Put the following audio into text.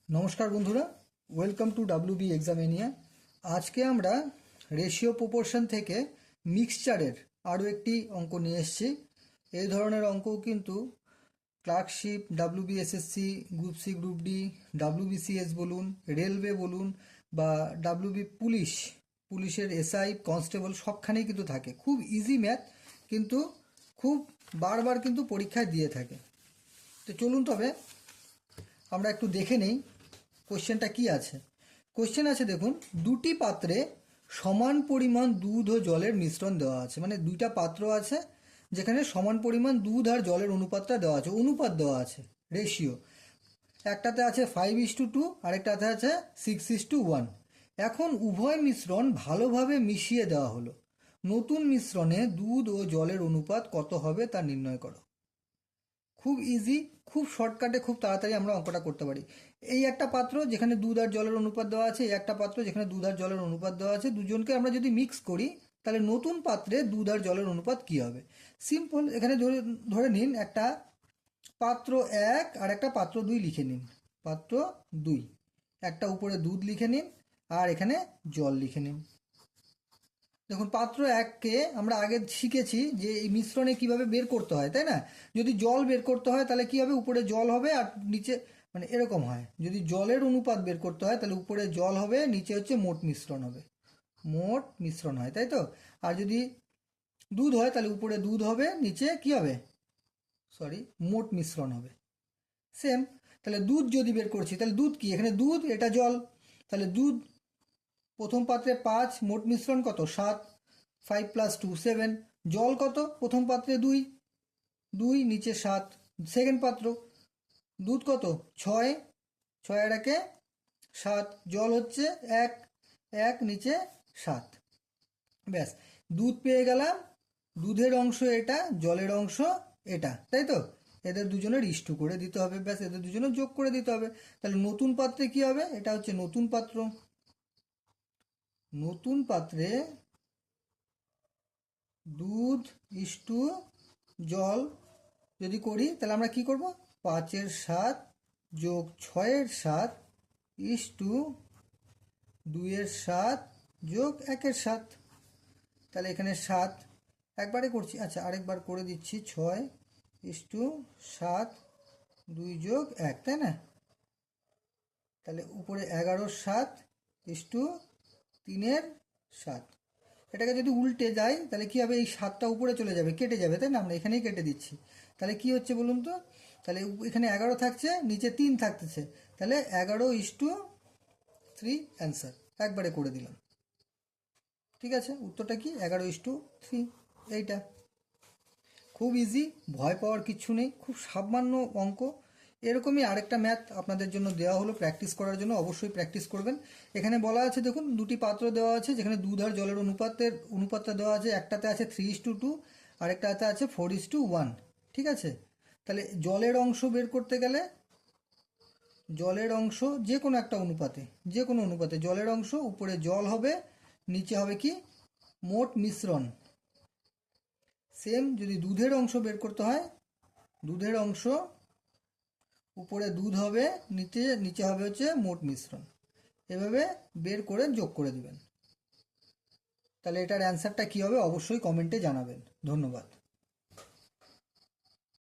নমস্কার বন্ধুরা, welcome to WB এক্সামেনিয়া। আজকে আমরা রেশিও প্রপোর্শন থেকে মিক্সচারের আরও একটি অঙ্ক নিয়ে এসেছি। এই ধরনের অঙ্কও কিন্তু clerkship, WBSSC, group C, group D, WBCS বলুন, রেলওয়ে বলুন বা ডাব্লিউবি পুলিশের এসআই, কনস্টেবল সবখানেই কিন্তু থাকে। খুব ইজি ম্যাথ, কিন্তু খুব বারবার কিন্তু পরীক্ষায় দিয়ে থাকে। তো চলুন তবে আমরা একটু দেখে নেই কোশ্চেনটা কি আছে। কোশ্চেন আছে দেখুন, দুটি পাত্রে সমান পরিমাণ দুধ ও জলের মিশ্রণ দেওয়া আছে। মানে দুইটা পাত্র আছে যেখানে সমান পরিমাণ দুধ আর জলের অনুপাতটা দেওয়া আছে, অনুপাত দেওয়া আছে, রেশিও। একটাতে আছে 5:2, আরেকটাতে আছে 6:1। এখন উভয় মিশ্রণ ভালোভাবে মিশিয়ে দেওয়া হলো। নতুন মিশ্রণে দুধ ও জলের অনুপাত কত হবে তা নির্ণয় করো। খুব ইজি, খুব শর্টকাটে, খুব তাড়াতাড়ি আমরা অঙ্কটা করতে পারি। এই একটা পাত্র যেখানে দুধ আর জলের অনুপাত দেওয়া আছে, এই একটা পাত্র যেখানে দুধ আর জলের অনুপাত দেওয়া আছে, দুজনকে আমরা যদি মিক্স করি তাহলে নতুন পাত্রে দুধ আর জলের অনুপাত কি হবে। সিম্পল, এখানে ধরে ধরে নিন একটা পাত্র 1 আর একটা পাত্র 2 লিখে নিন। পাত্র 2, একটা উপরে দুধ লিখে নিন আর এখানে জল লিখে নিন। দেখুন, পাত্র 1কে আমরা আগে শিখেছি যে এই মিশ্রণে কিভাবে বের করতে হয়, তাই না? যদি জল বের করতে হয় তাহলে কি হবে, উপরে জল হবে আর নিচে, মানে এরকম হয়। যদি জলের অনুপাত বের করতে হয় তাহলে উপরে জল হবে, নিচে হচ্ছে মোট মিশ্রণ হবে, মোট মিশ্রণ হয়, তাই তো? আর যদি দুধ হয় তাহলে উপরে দুধ হবে, নিচে কি হবে, সরি, মোট মিশ্রণ হবে। সেম, তাহলে দুধ যদি বের করছি তাহলে দুধ কি, এখানে দুধ, এটা জল। তাহলে দুধ প্রথম পাত্রে 5, মোট মিশ্রণ কত, 7, 5 + 2 7। জল কত, প্রথম পাত্রে 2, 2 নিচে 7। সেকেন্ড পাত্র দুধ কত, 6, 6 আর 1 7। জল হচ্ছে 1, 1 নিচে 7। ব্যাস, দুধ পেয়ে গেলাম। দুধের অংশ এটা, জলের অংশ এটা, তাই তো? এদের দুজনের ইস্টু করে দিতে হবে, ব্যাস, এদের দুজনের যোগ করে দিতে হবে। তাহলে নতুন পাত্রে কি হবে, এটা হচ্ছে নতুন পাত্র। নতুন পাত্রে দুধ ইস্টু জল যদি করি তাহলে আমরা কি করব, 5-এর 7 যোগ 6-এর 7 ইস্টু 2-এর 7 যোগ 1-এর 7। তাহলে এখানে 7 একবারে করছি, আচ্ছা আরেকবার করে দিচ্ছি, 6:7 2 যোগ 1, তাই না? তাহলে উপরে 11-এর 7 ইস্টু 3-এর 7। এটাকে যদি উল্টে যায় তাহলে কি হবে, এই 7টা উপরে চলে যাবে, কেটে যাবে, তাই না? আমরা এখানেই কেটে দিচ্ছি। তাহলে কি হচ্ছে বলুন তো, তাহলে এখানে 11 থাকছে, নিচে 3 থাকতেছে, তাহলে 11:3 অ্যান্সার। একবারে করে দিলাম, ঠিক আছে? উত্তরটা কি, 11:3, এইটা। খুব ইজি, ভয় পাওয়ার কিচ্ছু নেই, খুব সামান্য অঙ্ক। এরকমই আরেকটা ম্যাথ আপনাদের জন্য দেওয়া হলো প্র্যাকটিস করার জন্য, অবশ্যই প্র্যাকটিস করবেন। এখানে বলা আছে দেখুন, দুটি পাত্র দেওয়া আছে যেখানে দুধ আর জলের অনুপাতটা দেওয়া আছে। একটাতে আছে 3:2, আরেকটাতে আছে 4:1, ঠিক আছে? তাহলে জলের অংশ বের করতে গেলে, জলের অংশ যে কোনো একটা অনুপাতে, যে কোনো অনুপাতে জলের অংশ, উপরে জল হবে, নিচে হবে কি, মোট মিশ্রণ। সেম, যদি দুধের অংশ বের করতে হয়, দুধের অংশ উপরে দুধ হবে, নিচে নিচে হবে হচ্ছে মোট মিশ্রণ। এভাবে বের করে যোগ করে দিবেন। তাহলে এটার অ্যান্সারটা কী হবে অবশ্যই কমেন্টে জানাবেন। ধন্যবাদ।